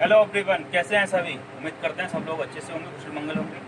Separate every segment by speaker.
Speaker 1: Hello everyone, कैसे हैं सभी। उम्मीद करते हैं सब लोग अच्छे से होंगे, कुशल मंगल होंगे।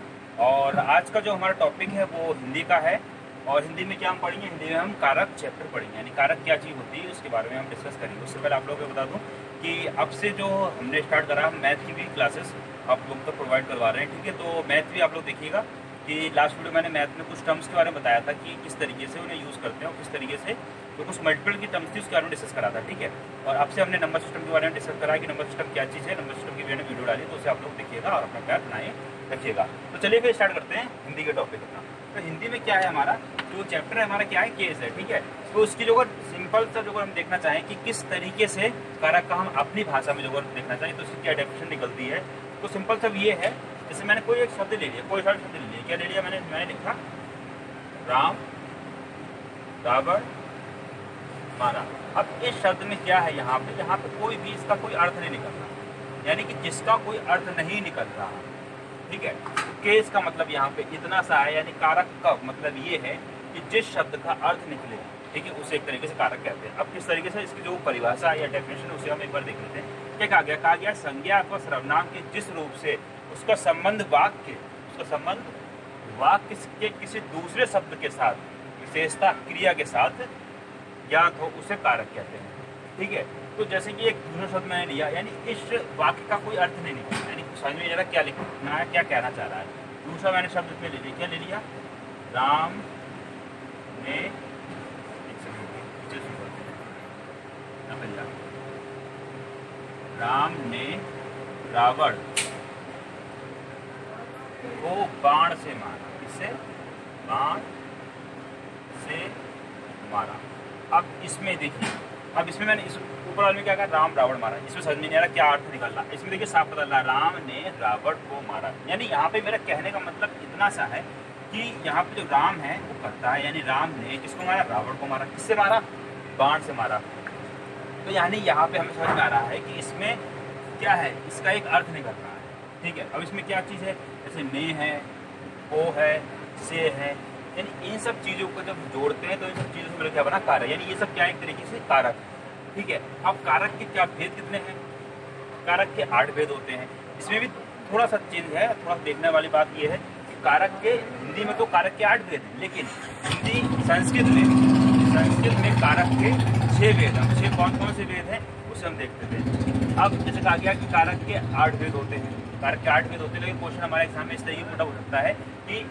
Speaker 1: और आज का जो हमारा टॉपिक है वो हिंदी का है। और हिंदी में क्या हम पढ़ेंगे, हिंदी में हम कारक चैप्टर पढ़ेंगे, यानी कारक क्या चीज़ होती है उसके बारे में हम डिस्कस करेंगे। उससे पहले आप लोगों को बता दूं कि अब से जो हमने स्टार्ट करा, हम मैथ की भी क्लासेस आप लोग तक प्रोवाइड करवा रहे हैं, ठीक है। तो मैथ भी आप लोग देखिएगा कि लास्ट वीडियो मैंने मैथ में कुछ टर्म्स के बारे में बताया था कि किस तरीके से उन्हें यूज़ करते हैं और किस तरीके से तो कुछ मल्टीपल की टर्म्स थी उसके बारे में डिस्कस करा था, ठीक है। और आपसे हमने नंबर सिस्टम के बारे में डिस्कस करा कि नंबर सिस्टम क्या चीज़ है। नंबर सिस्टम की मैंने वीडियो डाली, तो उसे आप लोग देखिएगा और अपना प्यार बनाए रखिएगा। तो चलिए फिर स्टार्ट करते हैं हिंदी के टॉपिक अपना। तो हिंदी में क्या है, हमारा जो चैप्टर है हमारा क्या है, केस है, ठीक है। तो उसकी जो सिंपल सा जो हम देखना चाहें कि किस तरीके से कारक का हम अपनी भाषा में जो देखना चाहें तो उसकी क्या डेफिनेशन निकलती है। तो सिंपल सब ये है, जैसे मैंने कोई एक शब्द ले लिया, कोई सा शब्द ले लिया, क्या ले लिया मैंने लिखा राम रावण मारा। अब इस शब्द में क्या है, यहाँ पे कोई भी इसका कोई अर्थ नहीं निकल रहा, यानी कि जिसका कोई अर्थ नहीं निकल रहा, ठीक है। केस का मतलब यहाँ पे इतना सा है, यानी कारक का मतलब ये है कि जिस शब्द का अर्थ निकले, ठीक है, उसे एक तरीके से कारक कहते हैं। अब किस तरीके से इसकी जो परिभाषा या डेफिनेशन उसे हम एक बार देख लेते हैं। क्या कहा गया संज्ञा अथवा सर्वनाम के जिस रूप से उसका संबंध वाक्य के किसी दूसरे शब्द के साथ, विशेषता क्रिया के साथ ज्ञात हो, उसे कारक कहते हैं, ठीक है। तो जैसे कि एक दूसरा शब्द मैंने लिया, यानी इस वाक्य का कोई अर्थ नहीं निकला, यानी समझ में जरा क्या लिखना है, क्या कहना चाह रहा है। दूसरा मैंने शब्द इसमें ले लिया, क्या ले लिया, राम ने, राम ने रावण को बाण से मारा, किससे, बाण से मारा। अब इसमें देखिए, अब इसमें मैंने इस ऊपर वाले में क्या कहा, राम रावण मारा, इसमें समझ में नहीं आ रहा क्या अर्थ निकल रहा। इसमें देखिए साफ पता लगा, राम ने रावण को मारा, यानी यहाँ पे मेरा कहने का मतलब इतना सा है कि यहाँ पे जो राम है वो करता है, यानी राम ने किसको मारा, रावण को मारा। किससे मारा, बाण से मारा। तो यानी यहाँ पे हमें समझ में आ रहा है कि इसमें क्या है, इसका एक अर्थ निकल रहा है, ठीक है। अब इसमें क्या चीज़ है, जैसे ने है, ओ है, से है, यानी इन सब चीज़ों को जब जोड़ते हैं तो इन सब चीज़ों से मेरा क्या बना, कारक, यानी ये सब क्या एक तरीके से कारक है, ठीक है। अब कारक के क्या भेद कितने हैं, कारक के 8 भेद होते हैं। इसमें भी थोड़ा सा चेंज है, थोड़ा देखने वाली बात ये है कि कारक के हिंदी में तो कारक के 8 भेद हैं, लेकिन संस्कृत में कारक के 6 भेद हैं। 6 कौन कौन से भेद हैं उसे हम देखते थे। अब जैसे कहा गया कि कारक के 8 भेद होते हैं, कारक के 8 भेद होते हैं, लेकिन क्वेश्चन हमारे एग्जाम में इस तरीके पुट हो सकता है कि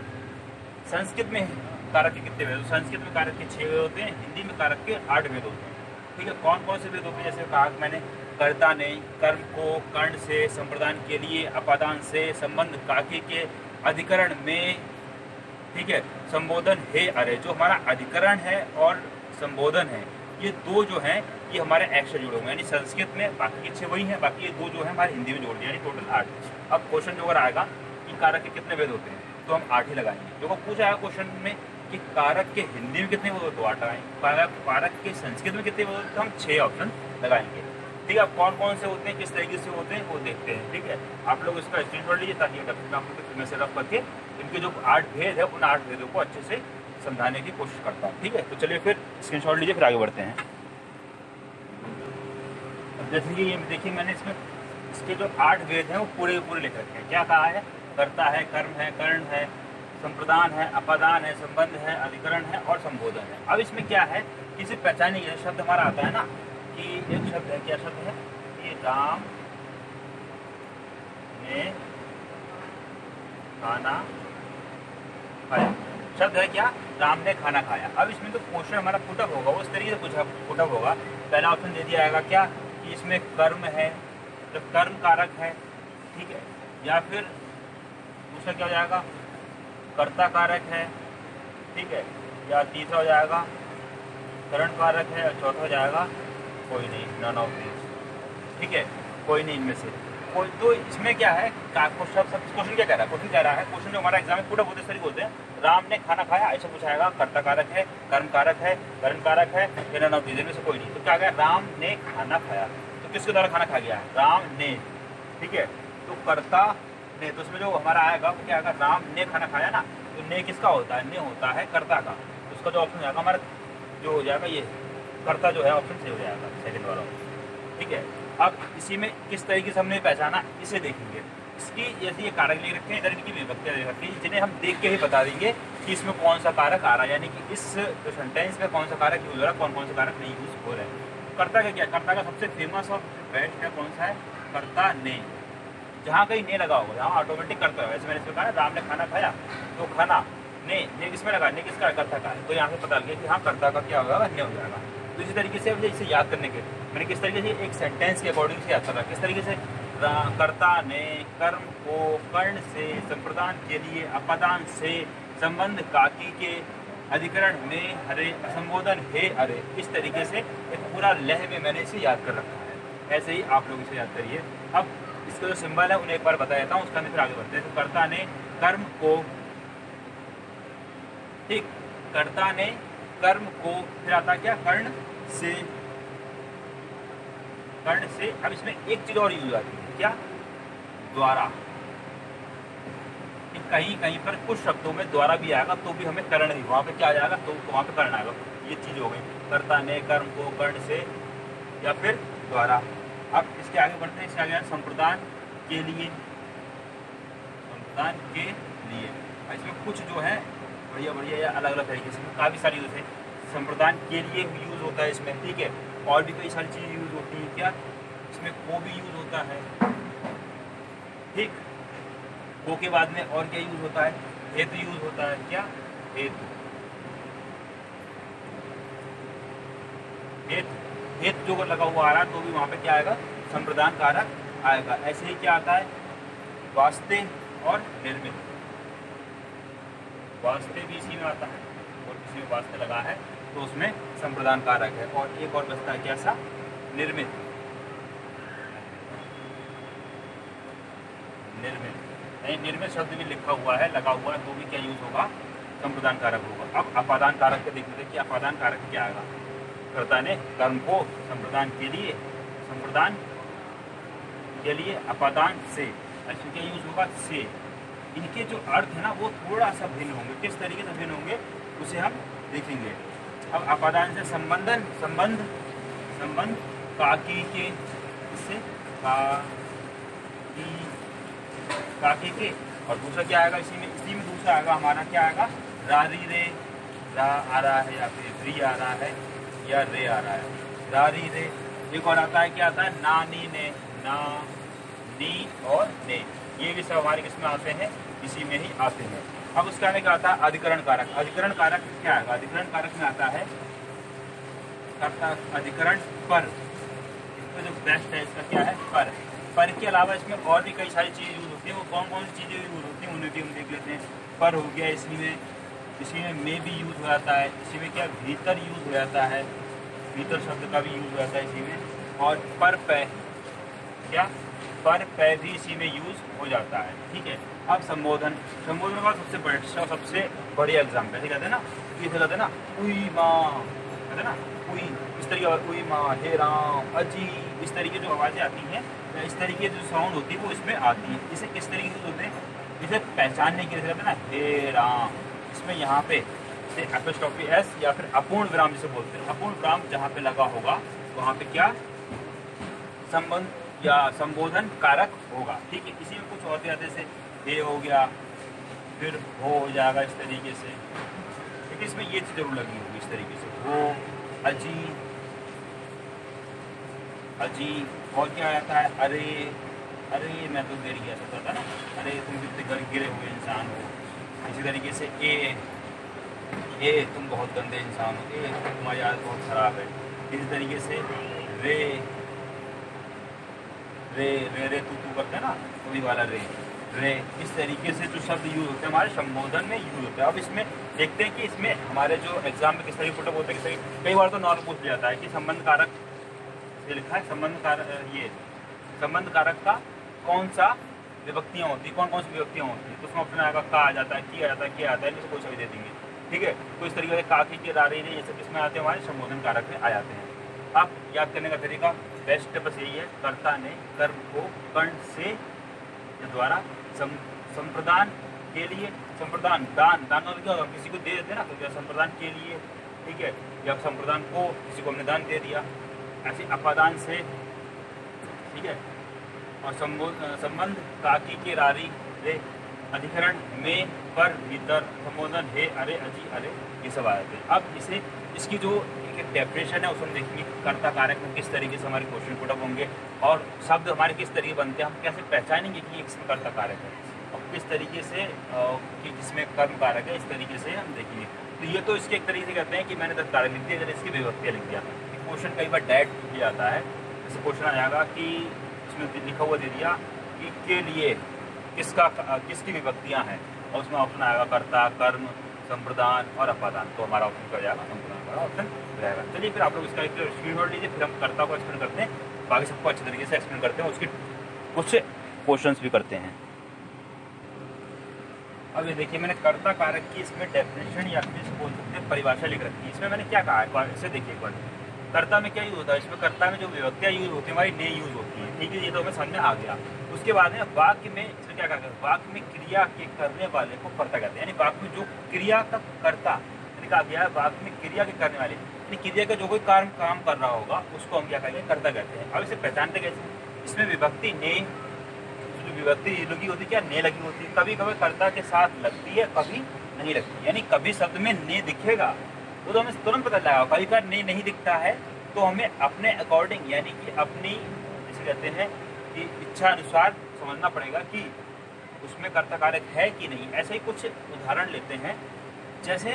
Speaker 1: संस्कृत में कारक के कितने भेद, संस्कृत में कारक के 6 भेद होते हैं, हिंदी में कारक के 8 भेद होते हैं, ठीक है। कौन कौन से भेद होते हैं, जैसे कहा मैंने, कर्ता ने, कर्म को कर्ण से, संप्रदान के लिए, अपादान से, संबंध काके के, अधिकरण में, ठीक है, संबोधन हे अरे। जो हमारा अधिकरण है और संबोधन है, ये दो जो हैं ये हमारे एक्स से जुड़े हुए हैं, यानी संस्कृत में बाकी के 6 वही हैं, बाकी ये दो जो है हमारे हिंदी में जोड़ दिए, यानी टोटल 8। अब क्वेश्चन जो अगर आएगा कि कारक के कितने भेद होते हैं तो हम 8 ही लगाएंगे। जो को पूछा है क्वेश्चन में कि कारक के हिंदी में कितने भेद होते हैं तो 8 लगाएंगे, कारक के संस्कृत में कितने भेद होते हैं तो हम 6 ऑप्शन लगाएंगे, ठीक है। अब कौन कौन से होते हैं, किस तरीके से होते हैं वो देखते हैं, ठीक है। आप लोग इसका स्क्रीनशॉट लीजिए ताकि आप लोग में से रख करके इनके जो 8 भेद है उन 8 भेदों को अच्छे से समझाने की कोशिश करता हूँ, ठीक है। तो चलिए फिर स्क्रीनशॉट लीजिए, फिर आगे बढ़ते हैं। अब जैसे कि ये देखिए, मैंने इसमें इसके जो 8 भेद हैं वो पूरे लिख रखे हैं। क्या कहा है, कर्ता है, कर्म है, कर्ण है, संप्रदान है, अपादान है, संबंध है, अधिकरण है और संबोधन है। अब इसमें क्या है, किसी पहचाने के शब्द हमारा आता है ना कि एक शब्द है, क्या शब्द है कि राम ने खाना खाया। शब्द है क्या, राम ने खाना खाया। अब इसमें तो क्वेश्चन हमारा पुटअप होगा, उस तरीके से पूछा पुटअप होगा। पहला ऑप्शन दे दिया जाएगा क्या कि इसमें कर्म है, तो कर्म कारक है, ठीक है, या फिर दूसरा क्या हो जाएगा, कर्ता कारक है, ठीक है, या तीसरा हो जाएगा करण कारक है, और चौथा हो जाएगा कोई नहीं, नन ऑफ दिस, ठीक है, कोई नहीं इनमें से कोई। तो इसमें क्या है, क्वेश्चन क्या कह रहा है, क्वेश्चन जो हमारा एग्जाम में पूरा होते तरीके होते हैं, राम ने खाना खाया ऐसा पूछाएगा, कर्ता कारक है, कर्म कारक है, करण कारक है, या नन ऑफ दिस में से कोई नहीं। तो क्या गया, राम ने खाना खाया, तो किसके द्वारा खाना खा गया, राम ने, ठीक है। तो कर्ता ने, तो उसमें जो हमारा आएगा वो क्या आएगा, राम ने खाना खाया ना, तो ने किसका होता है, ने होता है कर्ता का। तो उसका जो ऑप्शन हमारा जो हो जाएगा ये कर्ता जो है ऑप्शन से हो जाएगा, सेकंड वाला, ठीक है। अब इसी में किस तरीके से हमने पहचाना इसे देखेंगे। इसकी जैसे ये कारक ले रखे हैं, इधर इनकी विभक्तियां ले रखी हैं, जिन्हें हम देख के ही बता देंगे कि इसमें कौन सा कारक आ रहा है, यानी कि इस सेंटेंस में कौन सा कारक यूज हो रहा है, कौन कौन सा कारक नहीं यूज हो रहा है। कर्ता का क्या, कर्ता का सबसे फेमस और बेस्ट है कौन सा है, कर्ता ने। जहाँ कहीं ने लगा होगा जहाँ ऑटोमेटिक करता है। वैसे मैंने इसमें कहा राम ने खाना खाया तो खाना ने किसमें लगा, ने किसका, कर्ता का है। तो यहाँ से पता लग गया कि हाँ कर्ता का क्या होगा, ने हो जाएगा। तो इसी तरीके से मुझे इसे याद करने के मैंने किस तरीके से एक सेंटेंस के अकॉर्डिंग से याद कर रहा, किस तरीके से कर्ता ने कर्म को कर्ण से, संप्रदान के लिए अपादान से, संबंध काकी के, अधिकरण में हरे, संबोधन हे अरे। इस तरीके से एक पूरा लय में मैंने इसे याद कर रखा है। ऐसे ही आप लोग इसे याद करिए। अब इसका जो सिंबल है उन्हें एक बार बता देता हूँ, उसका फिर आगे बढ़ते हैं। तो कर्ता ने कर्म को, ठीक, कर्ता ने कर्म को, फिर आता क्या, कर्ण से, कर्ण से। अब इसमें एक चीज और यूज आती है, क्या, द्वारा। कहीं कहीं पर कुछ शब्दों में द्वारा भी आएगा तो भी हमें कर्ण ही, वहां पे क्या आ जाएगा, तो वहां पे कर्ण आएगा। ये चीज हो गई, कर्ता ने कर्म को कर्ण से या फिर द्वारा। अब इसके आगे बढ़ते हैं, इसके आगे संप्रदान के लिए, संप्रदान के लिए। इसमें कुछ जो है बढ़िया बढ़िया या अलग अलग तरीके से काफ़ी सारी यूज है। संप्रदान के लिए यूज होता है इसमें, ठीक है। और भी कई सारी चीज़ें यूज होती हैं, क्या, इसमें को भी यूज होता है, ठीक। को के बाद में और क्या यूज होता है, हेतु यूज होता है, क्या, हेतु। हेतु जो लगा हुआ आ रहा है तो भी वहाँ पे क्या आएगा, संप्रदान कारक आएगा। ऐसे ही क्या आता है, वास्ते और निर्मित। वास्ते भी इसी में आता है और किसी में वास्ते लगा है तो उसमें संप्रदान कारक है। और एक और बचता है क्या सा, निर्मित। निर्मित नहीं, निर्मित शब्द भी लिखा हुआ है, लगा हुआ है तो भी क्या यूज होगा, संप्रदान कारक होगा। अब अपादान कारक के देखते हैं कि अपादान कारक क्या आएगा। कर्ता ने कर्म को संप्रदान के लिए, संप्रदान के लिए अपादान से, ऐसे क्या यूज होगा, से। इनके जो अर्थ है ना वो थोड़ा सा भिन्न होंगे, किस तरीके से भिन्न होंगे उसे हम देखेंगे। अब अपादान से संबंधन, संबंध, संबंध काकी के, इससे काकी के। और दूसरा क्या आएगा इसी में दूसरा आएगा हमारा, क्या आएगा, रारी रे, रा आ रहा है या फिर री आ रहा है या रे आ रहा है, रारी रे। एक और आता है, क्या आता है, नानी ने, ना, नी और ने। ये भी सब हमारे किसमें आते हैं, इसी में ही आते हैं। अब उसका आने का आता है अधिकरण कारक। अधिकरण कारक क्या आएगा, अधिकरण कारक में आता है अधिकरण पर। इसमें जो बेस्ट है इसका क्या है, पर। पर के अलावा इसमें और भी कई सारी चीज़ें यूज होती हैं। वो कौन कौन सी चीज़ें यूज होती हैं उन्हें भी हम देख लेते हैं। पर हो गया, इसी में भी यूज हो जाता है। इसी में क्या, भीतर यूज हो जाता है, भीतर शब्द का भी यूज हो जाता है इसी में। और पर पे, क्या, पर पे भी इसी में यूज हो जाता है, ठीक है। अब संबोधन, संबोधन का सबसे बढ़िया एग्जाम्पल है, कहते हैं ना, ये कहते हैं ना, उई माँ, कहते हैं ना, उई, इस तरीके, उई माँ, हे राम, अजी, इस तरीके जो आवाज़ें आती हैं, इस तरीके जो साउंड होती है वो इसमें आती है। इसे किस तरीके से होते हैं, इसे पहचानने के लिए कहते हैं ना, हे राम। इसमें यहाँ पे एपोस्ट्रोफी एस या फिर अपूर्ण विराम जिसे बोलते हैं, अपूर्ण विराम जहाँ पे लगा होगा वहाँ पे क्या, संबंध या संबोधन कारक होगा, ठीक है। इसी में कुछ और भी आते, जैसे हे हो गया, फिर हो जाएगा इस तरीके से, ठीक है। इसमें ये चीज़ जरूर लगी होगी इस तरीके से, हो, अजी, अजी। और क्या आता है, अरे, अरे मैं तो गिर गया, सोचा था ना, अरे तुम कितने गिरे हुए इंसान हो। इसी तरीके से ए, तुम बहुत गंदे इंसान हो, तुम्हारी आदत बहुत ख़राब है। इसी तरीके से रे, रे रे रे तू करते हैं ना, वही वाला रे, रे। इस तरीके से जो शब्द यूज होते हैं हमारे संबोधन में यूज होते हैं। अब इसमें देखते हैं कि इसमें हमारे जो एग्जाम में किस तरीके पुटअप होते हैं, कई बार तो नॉर्मल पूछ जाता है कि संबंध कारक ये लिखा है, संबंध कारक, ये संबंध कारक का कौन सा विभक्तियाँ होती हैं, कौन कौन सी विभक्तियाँ होती हैं। तो उसमें ऑप्शन आएगा, का आ जाता है, की आ जाता है, क्या आता है, इनसे कोई सा भी दे देंगे, ठीक है। तो इस तरीके से काकी के, रारी रे, ये सब किसमें आते हैं, हमारे संबोधन कारक में आ जाते हैं। अब याद करने का तरीका बेस्ट बस यही है, कर्ता ने कर्म को कर्ण से द्वारा, संप्रदान के लिए, संप्रदान, दान, दान और क्या, किसी को दे देते ना, तो क्या संप्रदान के लिए, ठीक है, या संप्रदान को किसी को हमने दान दे दिया। ऐसे अपादान से ठीक है। और संबंध काकी के रारी रे, अधिकरण में, पर, भीतर, संबोधन हे, अरे, अजी, अरे, ये सब आए थे। अब इसे इसकी जो एक डेफिनेशन है उसमें देखेंगे कर्ता कारक में किस तरीके से हमारे क्वेश्चन पुट अप होंगे और शब्द हमारे किस तरीके बनते हैं, हम कैसे पहचानेंगे कि इसमें कर्ता कारक है और किस तरीके से कि जिसमें कर्म कारक है, इस तरीके से हम देखेंगे। तो ये तो इसके एक तरीके से कहते हैं कि मैंने 10 कारक लिख दिया, अगर इसकी विभक्तियाँ लिख दिया। क्वेश्चन कई बार डायरेक्ट पूछ जाता है, जैसे क्वेश्चन आ जाएगा कि इसमें लिखा हुआ दे दिया कि के लिए किसकी विभक्तियाँ हैं और उसमें ऑप्शन आएगा कर्ता, कर्म, संप्रदान और अपादान। तो हमारा ऑप्शन क्या जाएगा, संप्रदान हमारा ऑप्शन रहेगा। चलिए फिर आप लोग इसका एक स्क्रीनशॉट लीजिए, फिर हम कर्ता को एक्सप्लेन करते हैं, बाकी सबको अच्छे तरीके से एक्सप्लेन करते हैं, उसके कुछ क्वेश्चंस भी करते हैं। अब ये देखिए मैंने कर्ता कारक की इसमें डेफिनेशन या फिर बोल सकते हैं परिभाषा लिख रखी है। इसमें मैंने क्या कहा है, इसे देखिए एक बार। कर्ता में क्या यूज होता है, इसमें कर्ता में जो विभक्तियाँ यूज होती है हमारी ने यूज होती है, ठीक है, ये तो हमें समझ में आ गया। उसके बाद में वाक्य में इसमें क्या कहते हैं, वाक्य में क्रिया के करने वाले को कर्ता कहते हैं, यानी वाक्य में जो क्रिया का कर्ता यानी कहा गया है, वाक्य में क्रिया के करने वाले यानी क्रिया का जो कोई काम कर रहा होगा उसको हम क्या कहेंगे, कर्ता कहते हैं। अब इसे पहचानते कैसे, इसमें विभक्ति ने, जो विभक्ति लगी होती है क्या, ने लगी होती है, कभी कभी कर्ता के साथ लगती है, कभी नहीं लगती, यानी कभी शब्द में ने दिखेगा तो हमें तुरंत पता लगा, कभी बार ने नहीं दिखता है तो हमें अपने अकॉर्डिंग यानी कि अपनी जिसे कहते हैं कि इच्छा अनुसार समझना पड़ेगा कि उसमें कर्ता कारक है कि नहीं। ऐसे ही कुछ उदाहरण लेते हैं, जैसे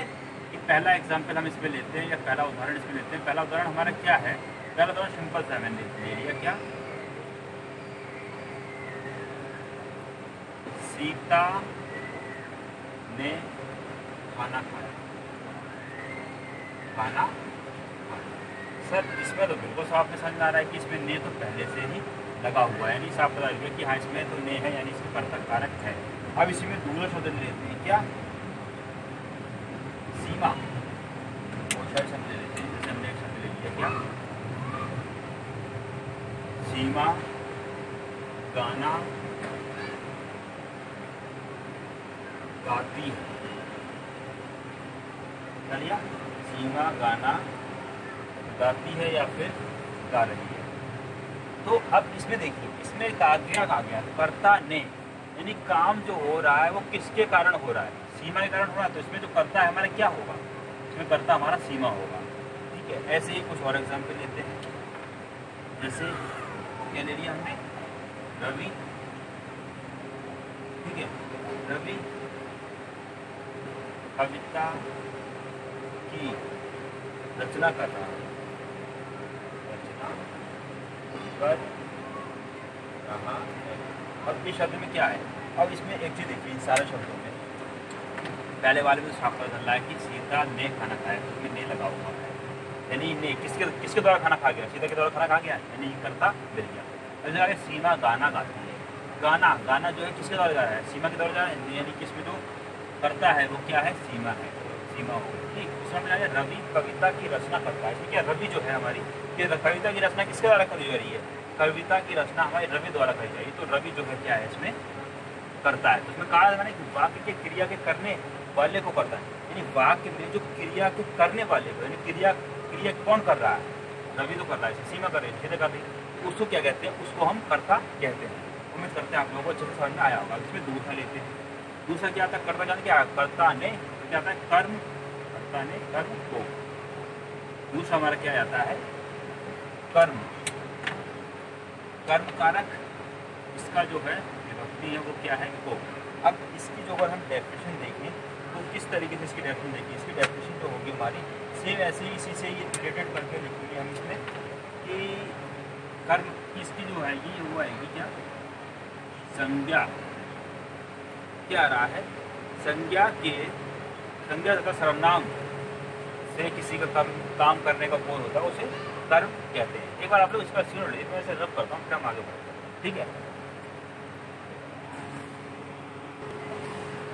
Speaker 1: कि पहला एग्जाम्पल हम इसमें लेते हैं या पहला उदाहरण इसमें लेते हैं। पहला उदाहरण हमारा क्या है, पहला उदाहरण सिंपल सा मैंने ले लिया, क्या, सीता ने खाना खाया। खाना सर इसमें तो बिल्कुल साफ में समझ में आ रहा है कि इसमें ने तो पहले से ही लगा हुआ है, यानी साफ पता लगे कि हाँ इसमें तो ने है, यानी इसमें कर्ता कारक है। अब इसी में दूसरा शब्द लेते हैं, क्या, सीमा। बहुत सारे शब्द ले लेते हैं, जैसे हमने एक शब्द ले लिया, क्या, सीमा गाना गाती है। चलिए सीमा गाना गाती है या फिर गा रही है। तो अब इसमें देखिए, इसमें कहा गया कर्ता ने, यानी काम जो हो रहा है वो किसके कारण हो रहा है, सीमा के कारण हो रहा है। तो इसमें जो कर्ता है हमारा क्या होगा, इसमें कर्ता हमारा सीमा होगा, ठीक है। ऐसे ही कुछ और एग्जाम्पल लेते हैं, जैसे क्या ले लिया हमने, रवि, ठीक है, रवि कविता की रचना कर रहा है, कर रहा है। अब इस शब्द में क्या है, अब इसमें एक चीज देखिए, इन सारे शब्दों में पहले वाले में साफ पता चल रहा है कि सीता ने खाना खाया, तो उसमें ने लगा हुआ है, यानी ने किसके द्वारा खाना खा गया, सीता के द्वारा खाना खा गया, यानी कर्ता मिल गया। अब जगह सीमा गाना गाती है, गाना जो है किसके द्वारा गा रहा है, सीमा के द्वारा जा रहा है, यानी कि इसमें जो कर्ता है वो क्या है, सीमा है, सीमा हो, ठीक। दूसरा में जाएगा रवि कविता की रचना करता है, ठीक है। रवि जो है हमारी कविता की रचना किसके द्वारा करी जा रही है, कविता की रचना हमारी रवि द्वारा करी जाएगी, तो रवि जो है क्या है, इसमें करता है। तो उसमें कहा मैंने कि वाक्य के क्रिया के करने वाले को करता है, यानी वाक्य में जो क्रिया के करने वाले को, यानी क्रिया कौन कर रहा है, रवि तो कर रहा है, सीमा कर रही है, कर रही है, उसको क्या कहते हैं, उसको हम कर्ता कहते हैं। उम्मीद करते हैं आप लोगों को अच्छे से समझ में आया होगा। इसमें दूसरा लेते हैं, दूसरा क्या आता है, कर्ता जाने क्या, कर्ता ने क्या आता है, कर्म, कर्ता ने कर्म को। दूसरा हमारा क्या आता है, कर्म, कर्म कारक, इसका जो है विभक्ति है वो क्या है, को। अब इसकी जो अगर हम डेफिनेशन देखें तो किस तरीके से इसकी डेफिनेशन देखिए, इसकी डेफिनेशन जो होगी हमारी सेम ऐसे ही इसी से ये रिलेटेड करके लिखेंगे हम इसमें कि कर्म की इसकी जो है ये हुआ है कि क्या, संज्ञा क्या रहा है, संज्ञा तथा सर्वनाम से किसी का काम करने का बोध होता है, उसे कर्म कहते हैं। एक बार आप लोग इसका स्क्रीन ले, मैं इसे रब करता हूँ, फिर हम आगे बढ़ते हैं, ठीक है।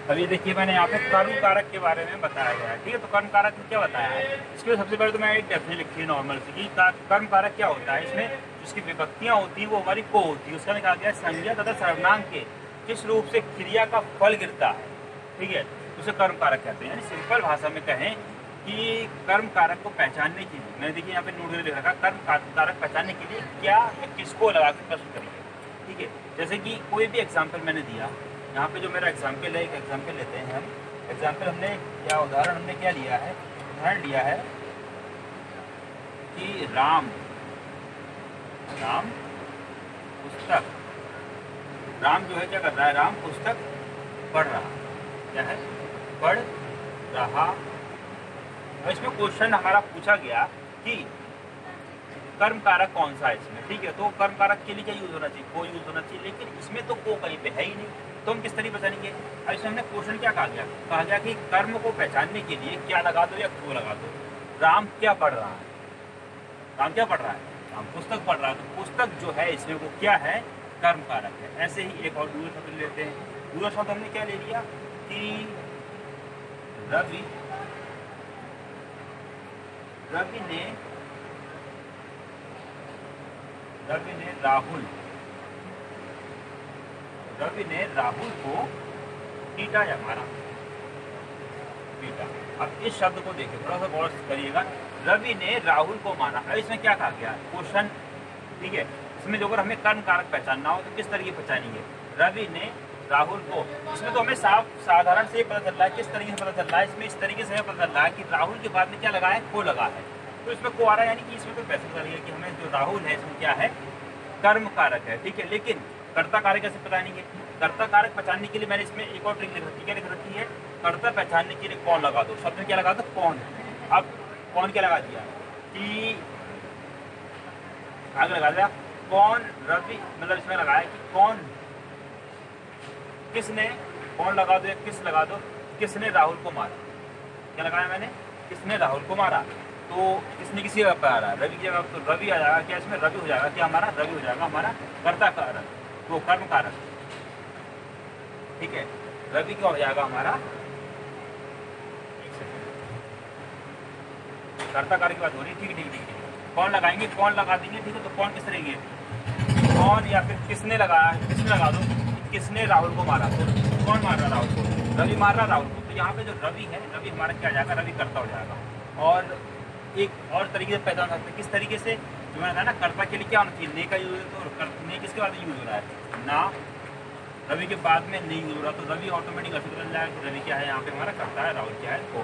Speaker 1: अब ये देखिए मैंने यहाँ पे कर्म कारक के बारे में बताया गया है, ठीक है। तो कर्म कारक में क्या बताया है, इसके लिए सबसे पहले तो मैं एक डेफिनेशन लिखी है नॉर्मल सी कि कर्म कारक क्या होता है, इसमें जिसकी विभक्तियाँ होती हैं वो हमारी को होती है। उसका कहा गया संज्ञा तथा सर्वनाम के किस रूप से क्रिया का फल गिरता है, ठीक है, उसे कर्म कारक कहते हैं। यानी सिंपल भाषा में कहें कि कर्म कारक को पहचानने के लिए, मैंने देखिए यहाँ पे नोट लिख रखा, कर्म कारक पहचानने के लिए क्या या किसको लगा के प्रश्न करिए। ठीक है, जैसे कि कोई भी एग्जाम्पल मैंने दिया, यहाँ पे जो मेरा एग्जाम्पल है, एक एग्जाम्पल लेते हैं हम। एग्जाम्पल हमने क्या, उदाहरण हमने क्या लिया है, उदाहरण लिया है कि राम पुस्तक, राम जो है क्या कर रहा है, राम पुस्तक पढ़ रहा, क्या है, पढ़ रहा। और इसमें क्वेश्चन हमारा पूछा गया कि कर्म कारक कौन सा है इसमें। ठीक है, तो कर्म कारक के लिए क्या यूज होना चाहिए, को यूज होना चाहिए, लेकिन इसमें तो को कहीं पे है ही नहीं, तो हम किस तरीके पहचानेंगे। अब इसमें हमने क्वेश्चन क्या कहा गया कि कर्म को पहचानने के लिए क्या लगा दो या को लगा दो। राम क्या पढ़ रहा है, राम क्या पढ़ रहा है, राम पुस्तक पढ़ रहा है, तो पुस्तक जो है इसमें वो क्या है, कर्म कारक है। ऐसे ही एक और दूसरा शब्द लेते हैं। दूसरा शब्द हमने क्या ले लिया कि रवि ने राहुल को पीटा या मारा, पीटा। अब इस शब्द को देखिए, थोड़ा सा गौर करिएगा, रवि ने राहुल को मारा। अब इसमें क्या कहा गया, क्वेश्चन। ठीक है, इसमें जो अगर हमें कर्म कारक पहचानना हो तो किस तरीके पहचानेंगे, रवि ने राहुल को। इसमें तो हमें साधारण से पता चल रहा है, किस तरीके से पता चल रहा है, इसमें इस तरीके से पता चल रहा है कि राहुल के बाद में क्या लगा है, को लगा है, तो इसमें को आ रहा है, यानी कि इसमें तो पैसे चल रही है कि हमें जो राहुल है इसमें क्या है, कर्म कारक है। ठीक है, लेकिन कर्ता कारक कैसे पहचानेंगे, कर्ता कारक पहचानने के लिए मैंने इसमें एक और ट्रिक लिख रखी है। क्या लिख रखी है, कर्ता पहचानने के लिए कौन लगा दो, शब्द में क्या लगा दो, कौन। अब कौन क्या लगा दिया कि आगे लगा दिया कौन, रवि, मतलब इसमें लगाया कि कौन, किसने, कौन लगा दो या किस लगा दो, किसने राहुल को मारा। क्या लगाया मैंने, किसने राहुल को मारा, तो किसने किसी जगह पर आ रहा है, रवि की जगह, तो रवि आ जाएगा, क्या इसमें रवि हो जाएगा, क्या हमारा रवि हो जाएगा हमारा कर्ता कारक, तो कर्म कारक। ठीक है, रवि क्या हो जाएगा हमारा, कर्ता कारक की बात हो रही है। ठीक है, कौन लगाएंगे, कौन लगा देंगे। ठीक है, तो कौन किस रहेंगे, कौन या फिर किसने लगाया, किसने लगा दो, किसने राहुल को मारा, तो कौन मार रहा राहुल को, रवि मार रहा राहुल को। तो यहाँ पे जो रवि है, रवि हमारा क्या हो जाएगा, रवि कर्ता हो जाएगा। और एक और तरीके से पहचान सकते हैं, किस तरीके से, जो मैंने कहा ना, कर्ता के लिए क्या होना चाहिए, ने का यूज, तो ने किसके बाद यूज हो रहा है, ना, रवि के बाद में नहीं यूज हो रहा, तो रवि ऑटोमेटिक ऐसे बदल जाएगा कि रवि क्या है यहाँ पे हमारा कर्ता है, राहुल क्या है, को।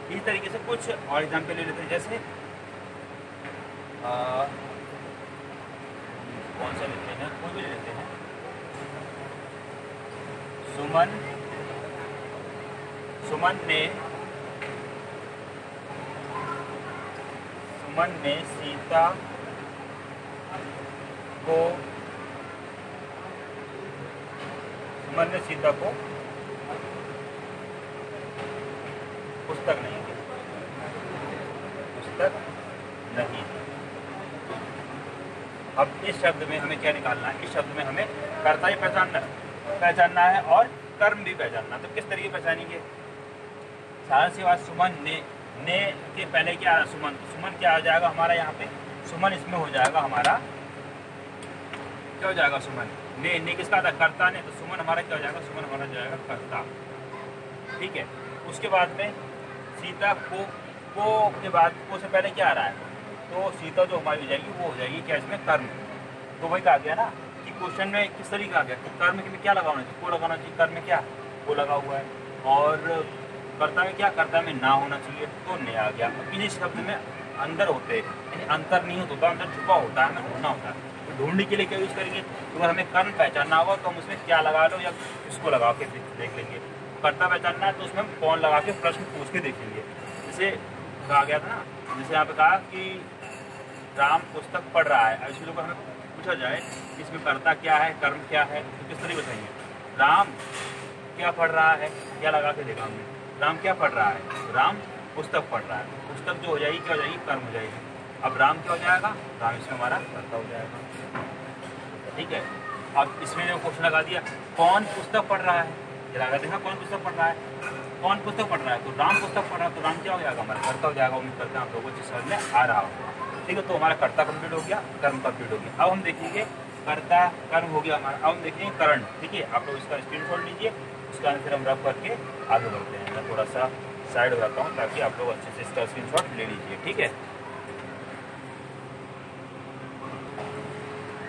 Speaker 1: इसी तरीके से कुछ और एग्जाम्पल ले लेते हैं, जैसे कौन सा लेते हैं, कोई भी ले लेते हैं। सुमन ने सीता को पुस्तक नहीं दी, अब इस शब्द में हमें क्या निकालना है, इस शब्द में हमें कर्ता ही पहचानना है और कर्म भी पहचानना। तो किस तरीके पहचानेंगे, साधारण सी बात, सुमन ने के पहले क्या आ रहा, सुमन, तो सुमन क्या आ जाएगा हमारा यहाँ पे, सुमन इसमें हो जाएगा हमारा, क्या हो जाएगा, सुमन, ने किसका था, कर्ता ने, तो सुमन हमारा क्या हो जाएगा, सुमन हमारा जाएगा कर्ता। ठीक है, उसके बाद में सीता को के बाद को से पहले क्या आ रहा है, तो सीता जो हमारी हो जाएगी वो हो जाएगी क्या, इसमें कर्म। तो वही कहा गया ना कि क्वेश्चन में किस तरीके का आ गया, तो कर्म में क्या लगाना चाहिए, को लगाना चाहिए, कर्म में क्या, को लगा हुआ है, और कर्ता में क्या, कर्ता में ना होना चाहिए, तो ने आ गया। इन्हीं शब्द में अंदर होते हैं, यानी अंतर नहीं होता, अंदर छुपा होता है, हमें ढूंढना होता है। तो ढूंढने के लिए क्या यूज करेंगे, तो अगर हमें कर्म पहचानना होगा तो हम उसमें क्या लगा लो या इसको लगा के देख लेंगे। कर्ता पहचानना है तो उसमें हम कौन लगा के प्रश्न पूछ के देखेंगे। जैसे कहा गया था ना, जैसे यहाँ पे कहा कि राम पुस्तक पढ़ रहा है, अब इसमें हमें पूछा जाए कि इसमें कर्ता क्या है, कर्म क्या है, तो किस तरीके बताएंगे, राम क्या पढ़ रहा है, क्या लगा के देखा हमने, राम क्या पढ़ रहा है, तो राम पुस्तक पढ़ रहा है, पुस्तक जो हो जाएगी क्या हो जाएगी, कर्म हो जाएगी। अब राम क्या हो जाएगा, राम इसमें हमारा कर्ता हो जाएगा। ठीक है, अब इसमें जो क्वेश्चन लगा दिया, कौन पुस्तक पढ़ रहा है, ये लगा देखा कौन पुस्तक पढ़ रहा है, कौन पुस्तक पढ़ रहा है, तो राम पुस्तक पढ़ रहा है, तो राम क्या हो जाएगा हमारा कर्ता हो जाएगा। उम्मीद करते हैं आप लोगों को समझ में आ रहा होगा। ठीक है, तो हमारा कर्ता कंप्लीट हो गया, कर्म कंप्लीट हो गया। अब हम देखेंगे कर्ता कर्म हो गया हमारा, अब हम देखेंगे करण। ठीक है, आप लोग इसका स्क्रीनशॉट लीजिए, उसका आंसर हम रफ करके आगे बढ़ते हैं। मैं थोड़ा सा साइड हो जाता हूँ ताकि आप लोग अच्छे से इसका स्क्रीनशॉट ले लीजिए, ठीक है।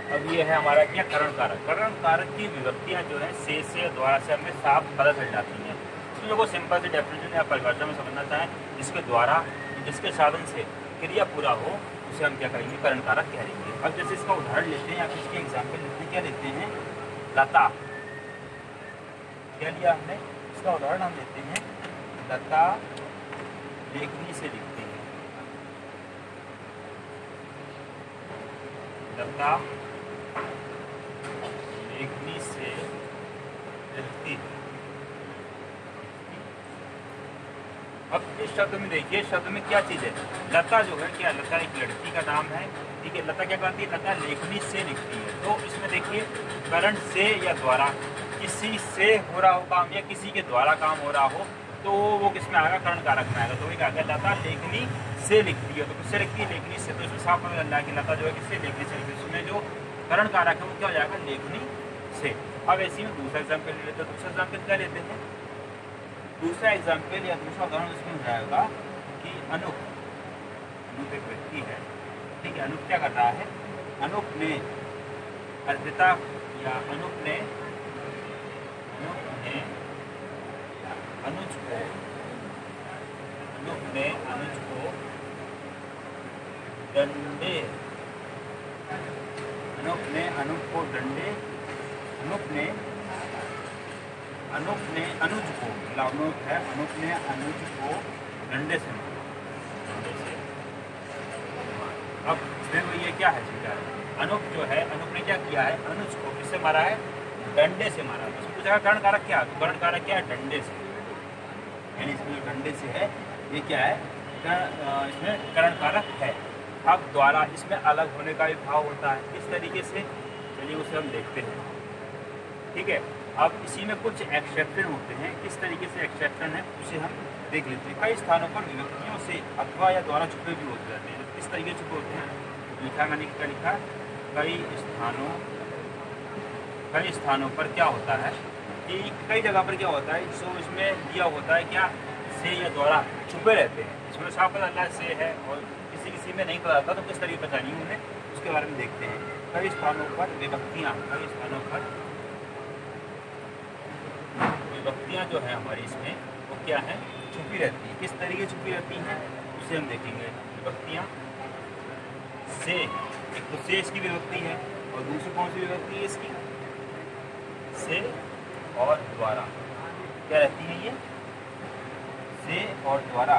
Speaker 1: अब ये है हमारा क्या, करण कारक। करण कारक की विभक्तियाँ जो है से द्वारा से हमें साफ पता चल जाती हैं। तो लोगों को सिंपल से डेफिनेशन या परिभाषा में समझना चाहें, जिसके द्वारा जिसके साधन से क्रिया पूरा हो उसे हम क्या करेंगे, करण कारक कह देंगे। अब जैसे इसका उदाहरण लेते हैं, आप इसके एग्जाम्पल लेते हैं, क्या लेते हैं, लता। क्या लिया हमने, इसका उदाहरण हम लेते हैं, लता लेखनी से लिखते हैं, लता लेखनी से लिखती है। अब इस शब्द में देखिए, शब्द में क्या चीज़ है, लता जो है, क्या लता एक लड़की का नाम है, ठीक है। लता क्या करती है, लता लेखनी से लिखती है। तो इसमें देखिए करण से या द्वारा, किसी से हो रहा हो काम या किसी के द्वारा काम हो रहा हो तो वो किस में आएगा, करण कारक में आएगा। तो वही कहा गया लता लेखनी से लिखती है, तो किससे लिखती है, लेखनी से। तो इसमें साफ पता चल रहा है कि लता जो है किससे, लेखनी से लिखती है। इसमें जो करण कारक है वो क्या हो जाएगा, लेखनी से। अब ऐसे में दूसरा एग्जाम्पल ले लेते हैं। दूसरा एग्जाम्पल क्या लेते हैं, दूसरा एग्जाम्पल या दूसरा उदाहरण इसमें हो जाएगा कि अनूप। अनूप एक व्यक्ति है, ठीक है। अनूप क्या कर रहा है, अनूप ने अर्पिता या अनूप ने अनुज को, अनूप ने अनुज को डंडे, अनूप ने अनूप को डंडे, अनूप ने अनुज को, मतलब अनूप है, अनूप ने अनुज को डंडे से मारा, डंडे से। अब फिर ये क्या है, सीधा अनूप जो है, अनूप ने क्या किया है, अनुज को किससे मारा है, डंडे से मारा। तो पूछा कर्ण कारक क्या, तो कर्ण कारक क्या है, डंडे से, यानी इसमें जो डंडे से है ये क्या है, इसमें कर्ण कारक है। अब द्वारा, इसमें अलग होने का भी भाव होता है, किस तरीके से, चलिए उसे हम देखते हैं, ठीक है। अब इसी में कुछ एक्सेप्शन होते हैं, किस तरीके से एक्सेप्शन है उसे हम देख लेते हैं। कई स्थानों पर विभक्तियों से अथवा या द्वारा छुपे भी होते रहते हैं। किस तरीके से छुपे होते हैं, लिखा मैंने क्या लिखा, कई स्थानों पर क्या होता है कि कई जगह पर क्या होता है, सो इसमें दिया होता है क्या, से या द्वारा छुपे रहते हैं। इसमें साफ पता चला से है और किसी किसी में नहीं पता था, तो किस तरीके पता नहीं उन्हें, उसके बारे में देखते हैं। कई स्थानों पर विभक्तियाँ, कई स्थानों पर विभक्तियाँ जो है हमारी इसमें वो क्या है, छुपी रहती है। किस तरीके छुपी रहती हैं उसे हम देखेंगे। विभक्तियाँ से, एक तो से इसकी विभक्ति है और दूसरी कौन सी विभक्ति है इसकी, से और द्वारा। क्या रहती है ये, से और द्वारा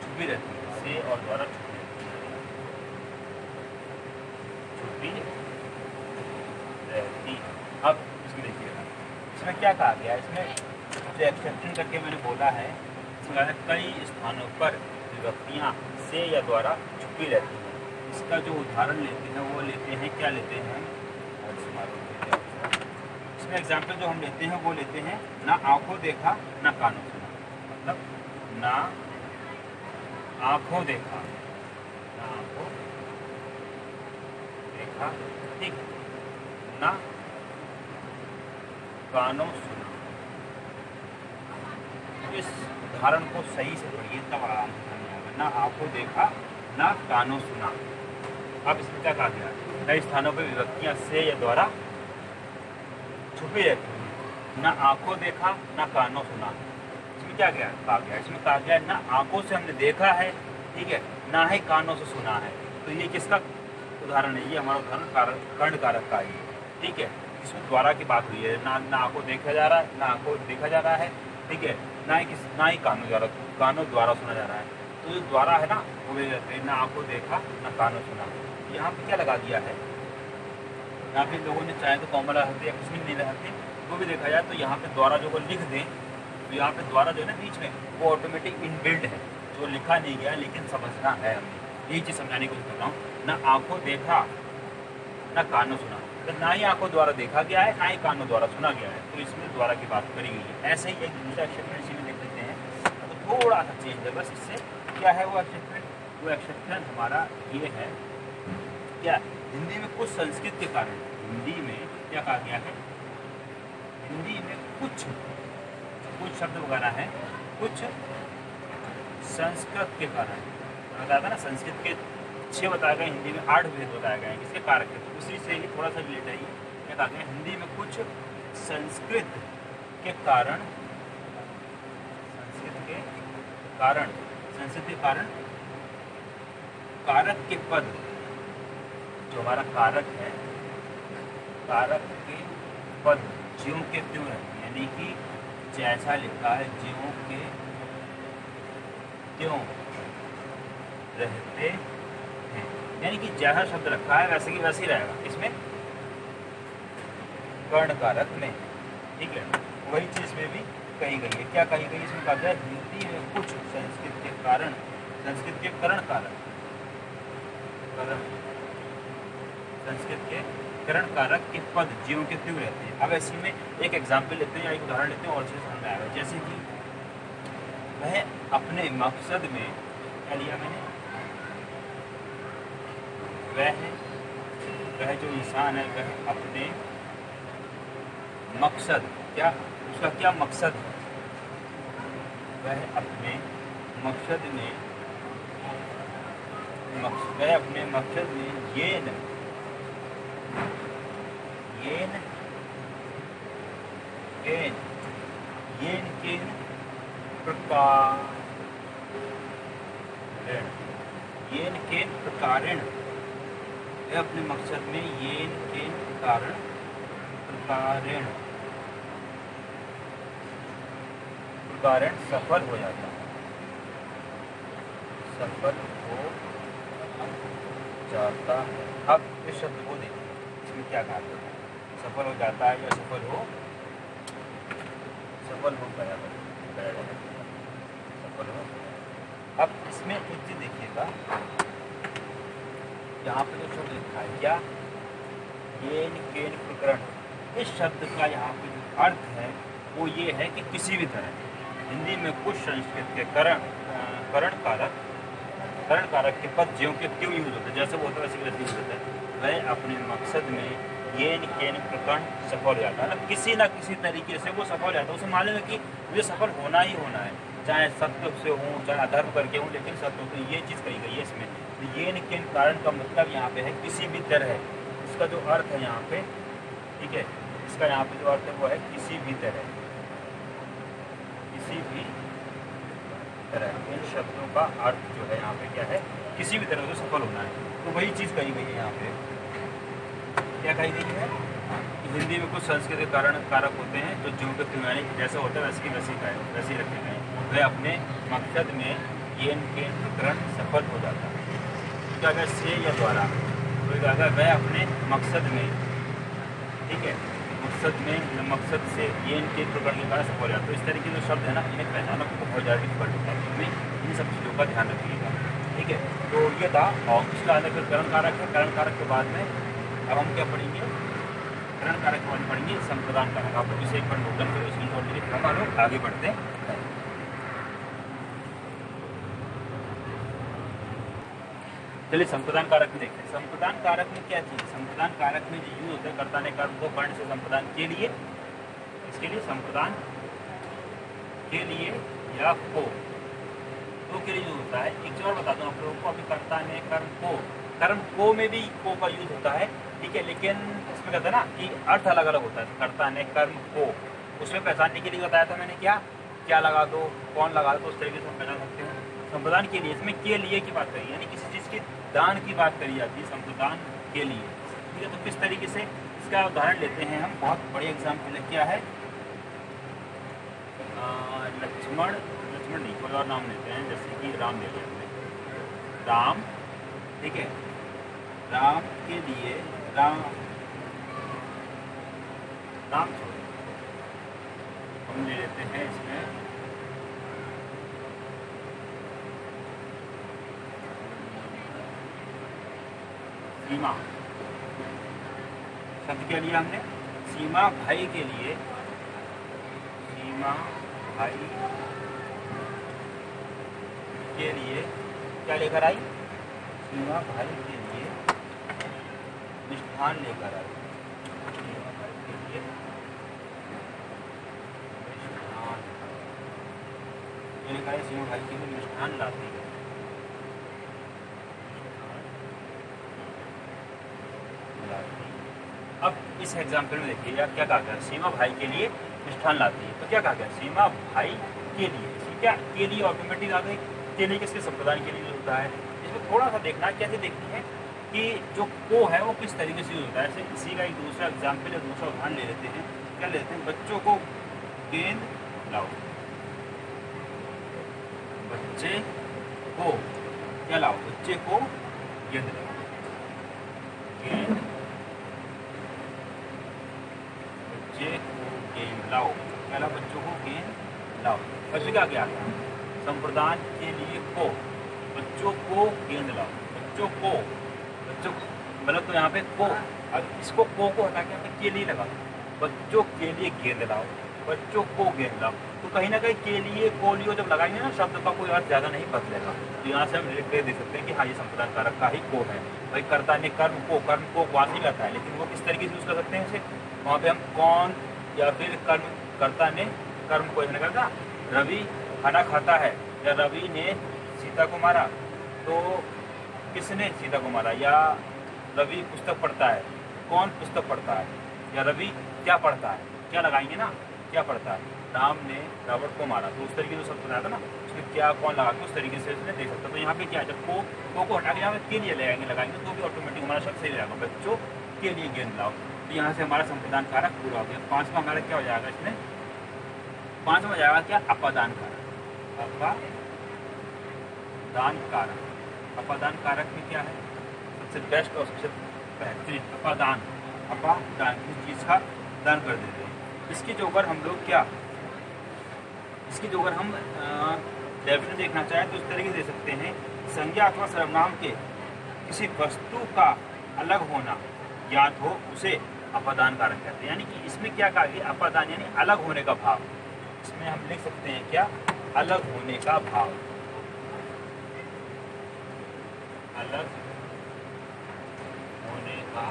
Speaker 1: छुपी रहती है, से और द्वारा छुपी रहती। अब इसमें देखिएगा, इसमें क्या कहा गया, इसमें जो एक्सेप्शन करके मैंने बोला है, इसमें कई स्थानों पर विभक्तियाँ से या द्वारा छुपी रहती हैं। इसका जो उदाहरण लेते हैं वो लेते हैं, क्या लेते हैं, इसमें एग्जाम्पल जो हम लेते हैं वो लेते हैं, ना आंखों देखा ना कानों सुना, मतलब ना आंखों देखा, ना आंखों देखा, ठीक, ना कानों सुना। इस उदाहरण को सही से पढ़िए तब आराम से समझ आएगा। ना आंखों देखा ना कानों सुना। अब इसमें क्या कहा गया, कई स्थानों पर विभक्तियां से या द्वारा छुपी रहती हैं। ना आंखों देखा ना कानों सुना। इसमें क्या गया कहा गया, इसमें कहा गया ना आंखों से हमने देखा है, ठीक है, ना ही कानों से सुना है। तो ये किसका उदाहरण है, ये हमारा उदाहरण कर्ण कारक का है, ठीक है। इसमें द्वारा की बात हुई है, ना आंखों देखा जा रहा है, ना आंखों देखा जा रहा है, ठीक है, ना ही कानों द्वारा सुना जा रहा है। तो जो द्वारा है ना वो भी रहते हैं, ना आंखों देखा ना कानों सुना। यहाँ पे क्या लगा दिया है, यहाँ पे लोगों ने चाहे तो कॉमन रहते या कुछ भी नहीं रहते, वो भी देखा जाए तो यहाँ पे द्वारा जो वो लिख दें, तो यहाँ पे द्वारा जो है ना बीच में वो ऑटोमेटिक इनबिल्ट है, जो लिखा नहीं गया लेकिन समझना है हमें, यही चीज़ समझाने की कोशिश कर रहा हूँ। ना आंखों देखा ना कानों सुना, तो ना ही आंखों द्वारा देखा गया है ना ही कानों द्वारा सुना गया है, तो इसमें द्वारा की बात करी गई है। ऐसे ही एक दूसरा एक्सेप्शन इसी में देख लेते हैं, तो थोड़ा सा चेंज है बस इससे। क्या है वो एक्सेप्शन, वो एक्सेप्शन हमारा ये है, क्या हिंदी में कुछ संस्कृत के कारण, हिंदी में क्या कहा गया है, हिंदी में कुछ कुछ शब्द वगैरह हैं, कुछ संस्कृत के कारण बताया था ना, संस्कृत के 6 बताए गए, हिंदी में 8 भेद बताए गए हैं किसके कारक के। तो उसी से ही थोड़ा सा रिलेट है ये, क्या कहते हैं, हिंदी में कुछ संस्कृत के कारण, संस्कृत के कारण कारक के पद, जो हमारा कारक है, कारक के पद ज्यों के त्यों रहते हैं, यानी कि जैसा लिखा है ज्यों के त्यों रहते हैं, यानी कि जैसा शब्द रखा है वैसे की वैसे ही रहेगा इसमें कर्ण कारक में। ठीक है, वही चीज में भी कही गई है। क्या कही गई इसमें? कहा गया हिंदी में कुछ संस्कृत के कारण, संस्कृत के कर्ण कारक, संस्कृत के कर्ण कारक के पद ज्यों के त्यों रहते हैं। अब इसी में एक एग्जाम्पल लेते हैं या एक उदाहरण लेते हैं और चीज समझ में आएगा। जैसे कि वह अपने मकसद में, क्या लिया मैंने, वह जो इंसान है वह अपने मकसद, क्या उसका क्या मकसद है, वह अपने मकसद में, वह अपने मकसद में येन प्रकारेण, वह अपने मकसद में येन केन प्रकारेण सफल हो जाता है, सफल हो जाता है। अब इस शब्द को देखिए, इसमें क्या कहा जाता है, सफल हो जाता है या सफल हो गया, सफल हो। अब इसमें एक चीज देखिएगा, यहाँ पे जो शब्द लिखा है क्या, येन केन प्रकरण, इस शब्द का यहाँ पे जो अर्थ है वो ये है कि किसी भी तरह, हिंदी में कुछ संस्कृत के करण कारक के पद ज्यों के त्यों यूज होते हैं, जैसे वो होता है वैसे यूज होता है। वह अपने मकसद में येन केन प्रकरण सफल हो जाता है, मतलब किसी ना किसी तरीके से वो सफल हो जाता है। उसे मालूम है कि मुझे सफल होना ही होना है, चाहे सत्य से हूँ चाहे अधर्म करके हूँ, लेकिन सत्य तो ये चीज़ कही गई है इसमें। तो येन केन कारण का मतलब यहाँ पे है किसी भी तरह, इसका जो अर्थ है यहाँ पे, ठीक है, इसका यहाँ पे जो अर्थ है वो है किसी भी तरह, किसी भी तरह। इन शब्दों का अर्थ जो है यहाँ पे क्या है, किसी भी तरह से सफल होना है। तो वही चीज़ कही गई है यहाँ पे, क्या कही गई है, हिंदी में कुछ संस्कृत कारक होते हैं जो ज्यों के त्यों, यानी जैसा होता है वैसे ही रखे गए। वह अपने मकसद में येन केन प्रकरण सफल हो जाता है, क्या अगर से या द्वारा, तो अगर वह अपने मकसद में, ठीक है, मकसद से येन केन प्रकरण के कारण सफल हो जाता है। तो इस तरीके जो शब्द है ना, इन्हें पहचानना बहुत ज़्यादा डिफिकल्ट होता है, इसमें इन सब चीज़ों का ध्यान रखिएगा। ठीक है, तो ये था। और उसका आगे फिर करण कारक है, करण कारक के बाद में अब हम क्या पढ़ेंगे, करण कारक के बाद पढ़ेंगे संप्रदान कारक। आप लोग इसे एक बार नोट करें, इसमें नोट लिख, हम लोग आगे बढ़ते हैं। चलिए संप्रदान कारक में देखते हैं। संप्रदान कारक में क्या चीज़, संप्रदान कारक में जो यूज होता है, कर्ता ने कर्म को वर्ण से संप्रदान के लिए, इसके लिए संप्रदान के लिए या को, तो के लिए यूज होता है। एक चीज और बता दूं आप लोगों को, अभी कर्ता ने कर्म को में भी को का यूज होता है, ठीक है, लेकिन इसमें कहता है ना कि अर्थ अलग अलग होता है। कर्ता ने कर्म को, उसमें पहचानने के लिए बताया था मैंने, क्या लगा दो, कौन लगा दो, उस तरीके से हम पहचान सकते हैं। संप्रदान के लिए, इसमें के लिए की बात करी, यानी किसी चीज़ के दान की बात करी जाती है संप्रदान के लिए, ठीक है। तो किस तरीके से, इसका उदाहरण लेते हैं हम, बहुत बड़ी एग्जाम्पल है। क्या है, लक्ष्मण नहीं, कोई और नाम लेते हैं, जैसे कि राम ले लिया हमने, राम, ठीक है, राम के लिए, राम हम ले लेते हैं इसमें सीमा, शब्द क्या लिया हमने, सीमा भाई के लिए, सीमा भाई के लिए क्या लेकर आई, सीमा भाई के लिए मिष्ठान लेकर आई, सीमा भाई के लिए मिष्ठान ये लिखा है सीमा भाई के लिए मिष्ठान लाती है। अब इस एग्जाम्पल में देखिए यार क्या कहा गया, सीमा भाई के लिए मिष्ठान लाती है। तो क्या कहा गया, सीमा भाई के लिए, क्या के लिए ऑटोमेटिक आ गई, के लिए किसके संप्रदान के लिए होता है। इसमें थोड़ा सा देखना कैसे देखनी है कि जो को है वो किस तरीके से यूज होता है। ऐसे इसी का एक दूसरा एग्जाम्पल या दूसरा उदाहरण ले लेते हैं। क्या लेते हैं, बच्चों को गेंद लाओ, बच्चे को क्या लाओ, बच्चे को गेंद लाओ, गेंद बच्चे को गेंद लाओ, क्या लाओ, बच्चों को गेंद लाओ। बच्चे क्या क्या गया, संप्रदान के लिए को, बच्चों को गेंद लाओ, बच्चों को, बच्चों मतलब तो यहाँ पे को, अब इसको को हटा के यहाँ पे के लिए लगा, बच्चों के लिए गेंद लाओ, बच्चों को गेंद लाओ। तो कहीं ना कहीं के लिए को लियो जब लगाएंगे ना, शब्द का कोई अर्थ ज़्यादा नहीं बदलेगा। तो यहाँ से हम रिलेट कर दे सकते हैं कि हाँ ये संप्रदान कारक का ही को है। भाई कर्ता ने कर्म को वास नहीं करता है, लेकिन वो किस तरीके से यूज कर सकते हैं इसे, वहाँ पे हम कौन या फिर कर्म, कर्ता ने कर्म को इसने करता, रवि खाना खाता है या रवि ने सीता को मारा, तो किसने सीता को मारा, या रवि पुस्तक पढ़ता है, कौन पुस्तक पढ़ता है, या रवि क्या पढ़ता है, क्या लगाएंगे ना, क्या पढ़ता है, राम ने रावण को मारा। तो उस तरीके से सब बताया था ना, उसमें क्या कौन लगा के उस तरीके से उसने देख सकता। तो यहाँ पे क्या है, जब को हटा के यहाँ पे के लिए लगाएंगे तो भी ऑटोमेटिक हमारा शब्द सही रहेगा, बच्चों के लिए गेंद लाओ। तो यहाँ से हमारा संप्रदान कारक पूरा हो गया। पांचवा हमारा क्या हो जाएगा, इसमें पांचवा हो जाएगा क्या, अपादान कारक। अपादान कारक, अपादान कारक में क्या है, सबसे बेस्ट और सबसे बेहतरीन अपादान, अपादान किस चीज का दान कर देते हैं। इसकी जो अगर हम लोग क्या, इसकी जो अगर हम डेफिनेशन देखना चाहें तो इस तरीके से दे सकते हैं, संज्ञा अथवा सर्वनाम के किसी वस्तु का अलग होना ज्ञात हो उसे अपादान कारक कहते हैं। यानी कि इसमें क्या कहा गया, अपादान यानी अलग होने का भाव। इसमें हम लिख सकते हैं क्या, अलग होने का भाव, अलग होने का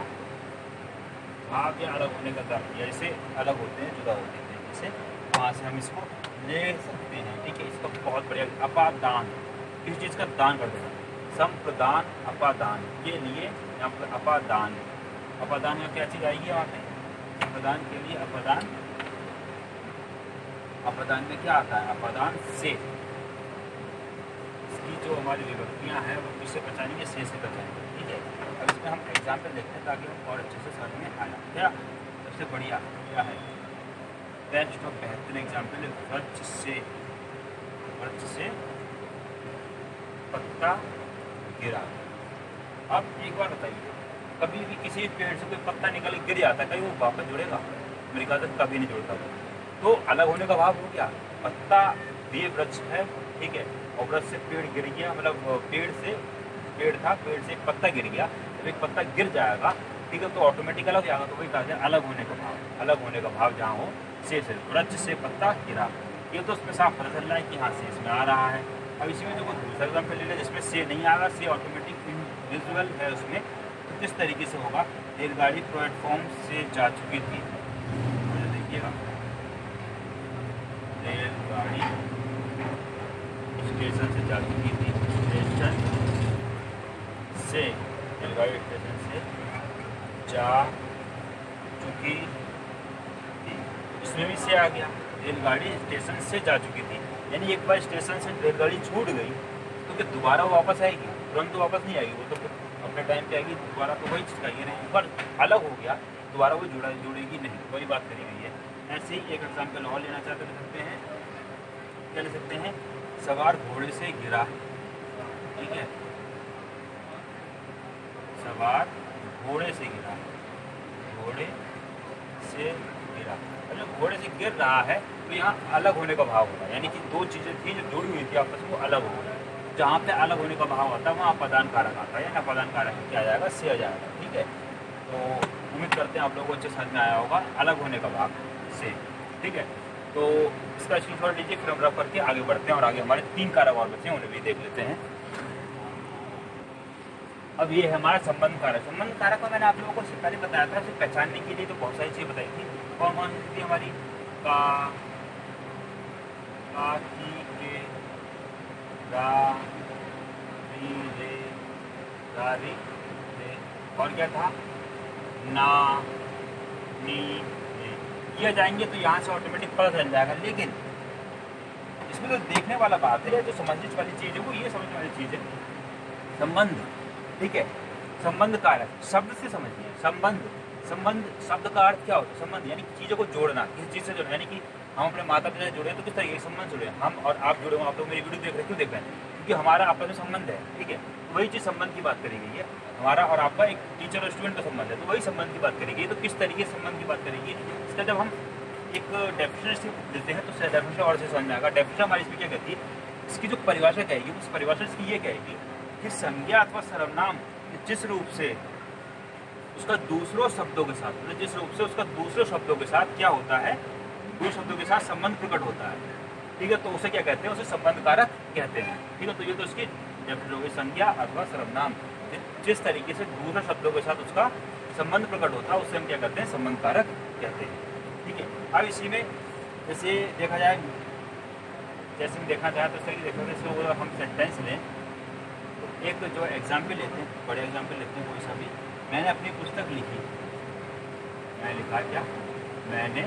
Speaker 1: भाव या अलग होने का दर्द, जैसे अलग होते हैं जुदा होते हैं, जैसे वहाँ से हम इसको ले सकते हैं। ठीक है, इसका बहुत बढ़िया अपादान, किस चीज़ का दान कर देना, संप्रदान अपादान के लिए यहाँ पर अपादान, अपादान में क्या चीज़ आएगी वहाँ पे, अपादान के लिए अपादान, अपादान में क्या आता है, अपादान से, इसकी जो हमारी विभक्तियाँ हैं वो किससे पहचानेंगे, से पहचानेंगे। ठीक है, अब इसमें हम एग्जाम्पल देखते हैं ताकि हम और अच्छे से समझ में आया। क्या सबसे बढ़िया क्या है, बेस्ट और बेहतरीन एग्जाम्पल है वृक्ष से, वृक्ष से पत्ता गिरा। अब एक बार बताइए, कभी भी किसी पेड़ से कोई पत्ता निकल गिर जाता है, कहीं वो वापस जुड़ेगा, मेरे ख्याल से कभी नहीं जुड़ता। तो अलग होने का भाव हो गया, पत्ता भी वृक्ष है, ठीक है, और वृक्ष से पेड़ गिर गया, मतलब पेड़ से, पेड़ था, पेड़ से एक पत्ता गिर गया, जब एक पत्ता गिर जाएगा, ठीक है, तो ऑटोमेटिक अलग जाएगा। तो वही कहा जाए अलग होने का भाव, अलग होने का भाव जहाँ हो, से वृक्ष से पत्ता गिरा, ये तो उसमें साफ पता चल रहा है कि हाँ से इसमें आ रहा है। अब इसमें जो दूसरा एग्जाम्पल ले लें जिसमें से नहीं आएगा, से ऑटोमेटिक विजुअल है उसमें, तो किस तरीके से होगा, रेलगाड़ी प्लेटफॉर्म से जा चुकी थी, देखिएगा, रेलगाड़ी स्टेशन से जा चुकी थी, स्टेशन से, रेलगाड़ी स्टेशन से जा चुकी थी, इसमें भी से आ गया, रेलगाड़ी स्टेशन से जा चुकी थी। यानी एक बार स्टेशन से रेलगाड़ी छूट गई तो क्या दोबारा वापस आएगी, तुरंत तो वापस नहीं आएगी, वो तो अपने टाइम पे आएगी दोबारा, तो वही चीज़ का ये नहीं, पर अलग हो गया दोबारा वो जुड़ेगी नहीं, वही बात करी गई है। ऐसे ही एक एग्जाम्पल और लेना चाहते ले सकते हैं, क्या ले सकते हैं, सवार घोड़े से गिरा, ठीक है, सवार घोड़े से गिरा, घोड़े से गिरा। अब जब घोड़े से गिर रहा है तो यहाँ अलग होने का भाव होगा, यानी कि दो चीज़ें थी जो जुड़ी हुई थी आपस में, वो अलग हो गई। जहाँ पे अलग होने का भाव आता है वहाँ अपादान कारक आता है, या अपादान कारक क्या आ जाएगा, से आ जाएगा। ठीक है, तो उम्मीद करते हैं आप लोगों को अच्छे समझ में आया होगा, अलग होने का भाव से। ठीक है, तो इसका स्क्रीनशॉट लीजिए, फिर हम रफ करके आगे बढ़ते हैं और आगे हमारे 3 कारक और बचे हैं, उन्हें भी देख लेते हैं। अब ये है हमारा संबंध कारक। संबंध कारक में मैंने आप लोगों को पहले बताया था, इसे पहचानने के लिए तो बहुत सारी चीज़ें बताई थी। कौन कौन सी थी हमारी, का, की, के, रा री रे रा री रे, और क्या था ना नी रे। ये जाएंगे तो यहाँ से ऑटोमेटिक पता चल जाएगा। लेकिन इसमें तो देखने वाला बात है, जो समझने वाली चीज़ है वो ये समझने वाली चीज़ है संबंध, ठीक है। संबंध कारक शब्द से समझिए। संबंध, संबंध शब्द का अर्थ क्या होता है? संबंध यानी चीज़ों को जोड़ना, किसी चीज़ से जोड़ना। यानी कि हम अपने माता पिता से जुड़े तो किस तरीके के संबंध जुड़े, हम और आप जुड़े हो। आप लोग मेरी वीडियो देख रहे हैं, क्यों देख रहे हैं? क्योंकि हमारा आपका जो संबंध है, ठीक है, तो वही चीज़ संबंध की बात करी गई है। हमारा और आपका एक टीचर और स्टूडेंट का संबंध है, तो वही संबंध की बात करी गई। तो किस तरीके से संबंध की बात करेगी, इसका जब हम एक डेफिनेशन देते हैं तो डेफिनेशन और से समझ में आएगा। डेफिनेशन हमारी इसमें क्या कहती है, इसकी जो परिभाषा कहेगी, उस परिभाषा इसकी ये कहेगी कि संज्ञा अथवा सर्वनाम जिस रूप से उसका दूसरों शब्दों के साथ, मतलब जिस रूप से उसका दूसरों शब्दों के साथ क्या होता है, दूसरे शब्दों के साथ संबंध प्रकट होता है, ठीक है, तो उसे क्या कहते हैं? उसे संबंध कारक कहते हैं, ठीक है। तो ये तो उसकी डेफिनेशन हो गई, संज्ञा अथवा सर्वनाम जिस तरीके से दूसरे शब्दों के साथ उसका संबंध प्रकट होता है उसे हम क्या कहते हैं? संबंध कारक कहते हैं, ठीक है। अब इसी में जैसे देखा जाए, जैसे हम देखना चाहें तो सही देखो, जैसे हम सेंटेंस लें तो एक जो एग्जाम्पल लेते हैं, बड़े एग्जाम्पल लेते हैं कोई सा भी। मैंने अपनी पुस्तक लिखी, मैंने लिखा क्या? मैंने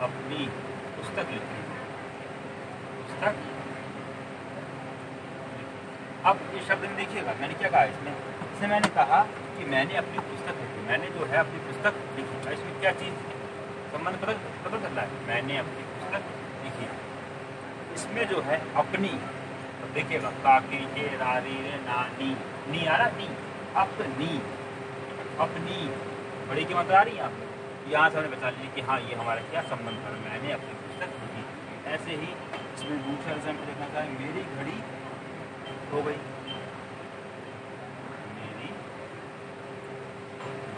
Speaker 1: अपनी पुस्तक लिखी, पुस्तक। अब इस शब्द में देखिएगा मैंने क्या कहा इसमें, इसमें मैंने कहा कि मैंने अपनी पुस्तक लिखी, मैंने जो है अपनी पुस्तक लिखी। इसमें क्या चीज़ संबंध पता चल रहा है? मैंने अपनी पुस्तक लिखी। इसमें जो है अपनी, तो देखिएगा काकी के रारी रे नानी, नी आ रहा, नी अपनी, अपनी बड़ी की मात्रा आ रही है यहाँ पे। यहाँ से हमने बता लीजिए कि हाँ ये हमारा क्या संबंध है, मैंने अपनी पुस्तक लिखी। ऐसे ही इसमें दूसरा एग्जाम्पल देखना चाहें, मेरी घड़ी हो गई, मेरी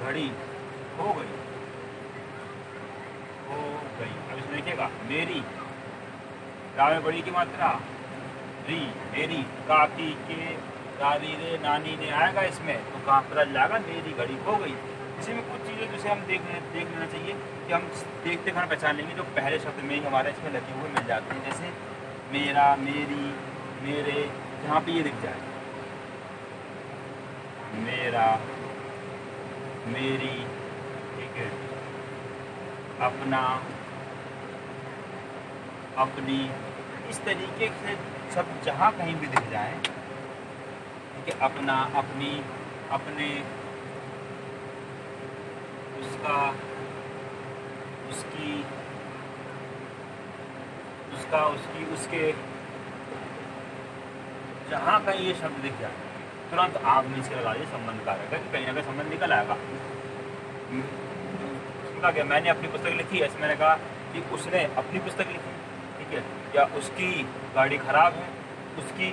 Speaker 1: घड़ी हो गई, हो गई। अब इसमें देखिएगा मेरी, रा में बड़ी की मात्रा, री, मेरी, काकी के दादी रे नानी ने आएगा इसमें, तो कहाँ पता जाएगा? मेरी घड़ी हो गई। इसी में कुछ चीज़ें जिसे हम देख लेना चाहिए कि हम देखते खाना पहचान लेंगे जो पहले शब्द में ही हमारे इसमें लगे हुए मिल जाते हैं। जैसे मेरा, मेरी, मेरे, जहाँ पे ये दिख जाए, मेरा, मेरी, ठीक है, अपना, अपनी, इस तरीके से सब जहाँ कहीं भी दिख जाए, ठीक है, अपना, अपनी, अपने, उसका, उसकी, उसका, उसकी, उसके, जहाँ कहीं ये शब्द दिख जाए तुरंत आग में इसके लगा दीजिए संबंध कारक है कि कहीं ना कहीं संबंध निकल आएगा। उसने कहा मैंने अपनी पुस्तक लिखी, ऐसे मैंने कहा कि उसने अपनी पुस्तक लिखी, ठीक है, या उसकी गाड़ी खराब है, उसकी,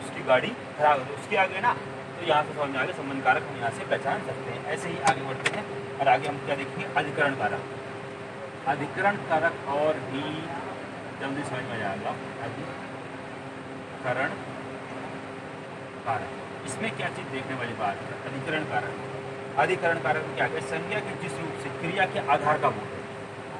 Speaker 1: उसकी गाड़ी खराब है, तो उसके आगे ना, तो यहाँ से समझ में आ गया संबंध कारक हम यहाँ से पहचान सकते हैं। ऐसे ही आगे बढ़ते हैं और आगे हम क्या देखेंगे? अधिकरण कारक। अधिकरण कारक और भी जल्दी समझ में आ जाएगा। अधिकरण कारक, इसमें क्या चीज़ देखने वाली बात है? अधिकरण कारक। अधिकरण कारक में क्या है? संज्ञा के जिस रूप से क्रिया के आधार का बोध हो,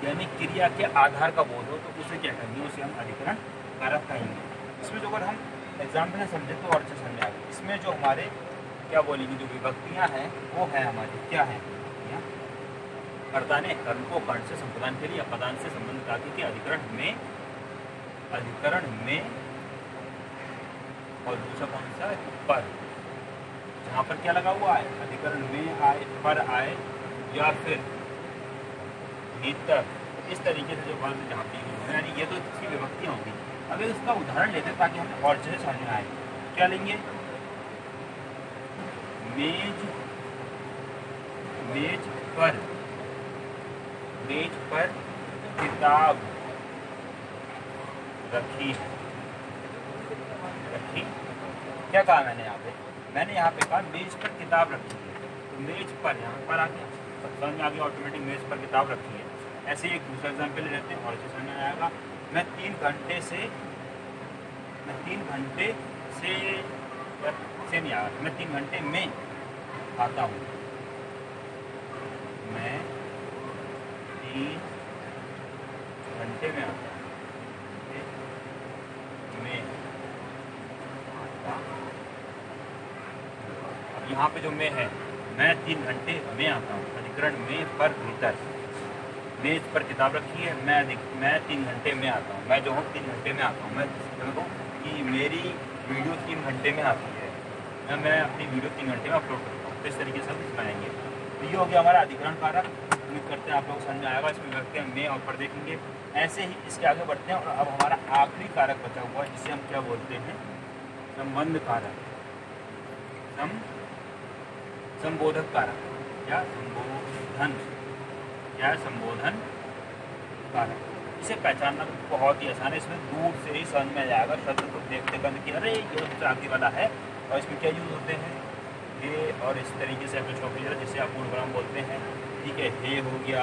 Speaker 1: यानी क्रिया के आधार का बोध हो, तो उसे क्या कहेंगे? उसे हम अधिकरण कारक कहेंगे। इसमें जो अगर हम एग्जाम्पल से समझे तो और अच्छे समझ आएगा। इसमें जो हमारे क्या बोलेंगे, जो विभक्तियाँ हैं वो है हमारी क्या है? कर्ता ने कर्म को कर्ण से संप्रदान के लिए पदान से संबंध प्राप्ति के अधिकरण में, अधिकरण में, और दूसरा कौन सा है? पर। जहाँ पर क्या लगा हुआ है? अधिकरण में आए, पर आए, या फिर भीतर, इस तरीके से जो वर्ग जहाँ पे यानी ये तो इसकी विभक्तियाँ होंगी। अगर इसका उदाहरण लेते हैं ताकि हमें और चीज़ें समझ में आए, क्या लेंगे? मेज, मेज पर, मेज पर किताब रखी, रखी। क्या कहा मैंने यहाँ पे? मैंने यहाँ पे कहा मेज पर किताब रखी है, तो मेज पर यहाँ पर आ गया, समझ में आ गया ऑटोमेटिक, मेज पर किताब रखी है। ऐसे ही एक दूसरा एग्जाम्पल ले लेते हैं और इसे समझ में आएगा। मैं 3 घंटे से नहीं आया, मैं 3 घंटे में आता हूँ, मैं 3 घंटे में आता हूँ। यहाँ पे जो मैं है, मैं 3 घंटे में आता हूँ, अधिकरण में पर भीतर, मेज पर किताब रखी है, मैं 3 घंटे में आता हूँ, मैं जो हूँ 3 घंटे में आता हूँ। मैं देखो कि मेरी वीडियो 3 घंटे में आती है, मैं अपनी वीडियो 3 घंटे में अपलोड करता हूँ। तो इस तरीके से हम इसमें आएंगे। तो ये हो गया हमारा अधिकरण कारक। उम्मीद करते हैं आप लोग समझ में आएगा। इसमें व्यक्ति हम में और पर देखेंगे। ऐसे ही इसके आगे बढ़ते हैं। और अब हमारा आखिरी कारक बचा हुआ है, जिसे हम क्या बोलते हैं, संबंध कारक, संबोधक कारक या संबोधन कारक। इसे पहचानना बहुत ही आसान है। इसमें दूर से ही समझ में आ जाएगा, शब्द को देखते करने की अरे ये सबसे आगे वाला है। और इसमें क्या यूज होते हैं, ये और इस तरीके से एप्रोस्ट्रोफी जिसे आप पूर्णविराम बोलते हैं। ठीक है, हे हो गया,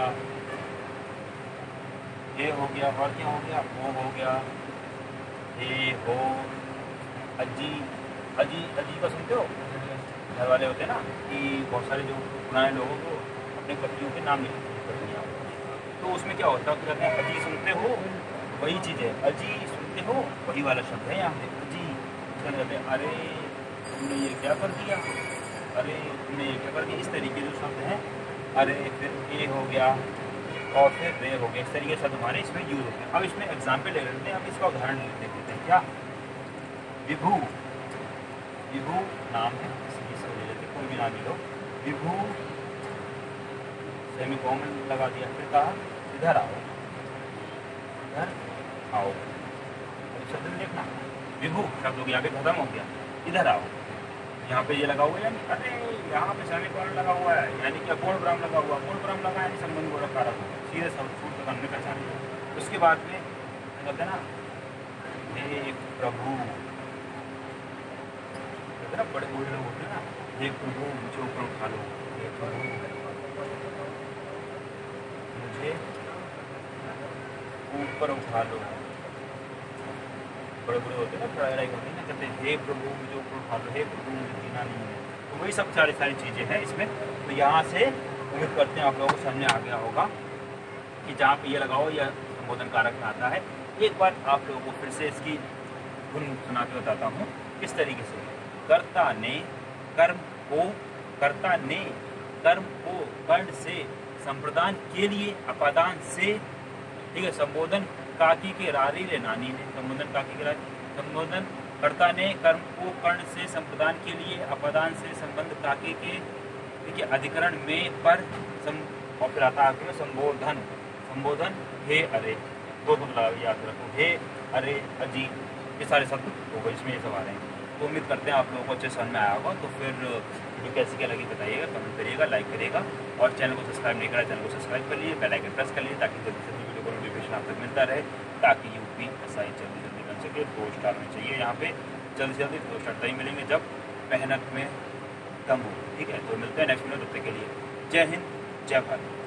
Speaker 1: ये हो गया, और क्या हो गया, वो हो गया, हे हो, अजी अजी अजी का सुनते हो, घर वाले होते हैं ना कि बहुत सारे जो पुराने लोगों को अपने पत्नियों के नाम लिखते हैं, पत्नियाँ। तो उसमें क्या होता है, तो कहते हैं अजी सुनते हो, वही चीज़ है, अजी सुनते हो, वही वाला शब्द है यहाँ पे अजी। उसका कहते हैं अरे तुमने ये क्या कर दिया, अरे तुमने ये क्या कर दिया। इस तरीके जो शब्द हैं, अरे फिर ए हो गया और फिर रे हो गया। इस तरीके से शब्द हमारे इसमें यूज होते हैं। अब इसमें एग्जाम्पल ले लेते हैं। अब इसका उदाहरण देख लेते हैं। क्या, विभू, विभू नाम है, इसको ले लेते, कोई भी नाम लो। विभू सेमीकोलन लगा दिया, फिर कहा इधर आओ, इधर आओ। शब्द देखना, विभू शब्द हो गया, आगे खत्म हो गया, इधर आओ। यहाँ पे ये लगा हुआ है, यानी अरे यहाँ पे सेमीकोलन लगा हुआ है, यानी कि पूर्ण विराम लगा हुआ, पूर्ण विराम लगा यानी संबंध बोधक कारक होगा, सीधे शब्द हमने पहचान। उसके बाद में कहते हैं ना, हे प्रभु, ना बड़े बूढ़े लोग होते हैं ना, हे प्रभु मुझे ऊपर उठा लो, हे प्रभु मुझे ऊपर उठा लो। बड़े बड़े होते हैं ना, लड़ाई होती है ना, कहते हैं हे प्रभु मुझे ऊपर उठा लो, हे प्रभु मुझे जीना नहीं है। तो वही सब सारी चीज़ें हैं इसमें। तो यहाँ से उम्मीद करते हैं आप लोगों को समझ आ गया होगा कि जहाँ पे ये लगाओ यह संबोधन कारक में आता है। एक बार आप लोगों को फिर से इसकी धुन सुना के बताता हूँ किस तरीके से। कर्ता ने कर्म को कर्ण से संप्रदान के लिए अपादान से, ठीक है, संबोधन काकी के रारी ले नानी ने, संबोधन काकी के रारी, संबोधन कर्ता ने कर्म को कर्ण से संप्रदान के लिए अपादान से संबंध काके के, ठीक है, अधिकरण में पर और फिर आता है संबोधन हे अरे, दो याद रखो, हे अरे अजी, ये सारे शब्द होगा इसमें, ये सब आ रहे हैं। तो उम्मीद करते हैं आप लोगों को अच्छे समझ में आया होगा। तो फिर वीडियो कैसी क्या लगी बताइएगा, कमेंट करिएगा, लाइक करिएगा, और चैनल को सब्सक्राइब नहीं करा चैनल को सब्सक्राइब कर लीजिए, बेल आइकन प्रेस कर लीजिए, ताकि जल्दी से वीडियो को नोटिफिकेशन आप तक मिलता रहे, ताकि UPSI जल्दी बन सके। 2 स्टार में चाहिए यहाँ पे, जल्दी से जल्दी 2 स्टार तभी मिलेंगे जब मेहनत में दम हो। ठीक है, तो मिलते हैं नेक्स्ट वीडियो, तब तक के लिए जय हिंद, जय भारत।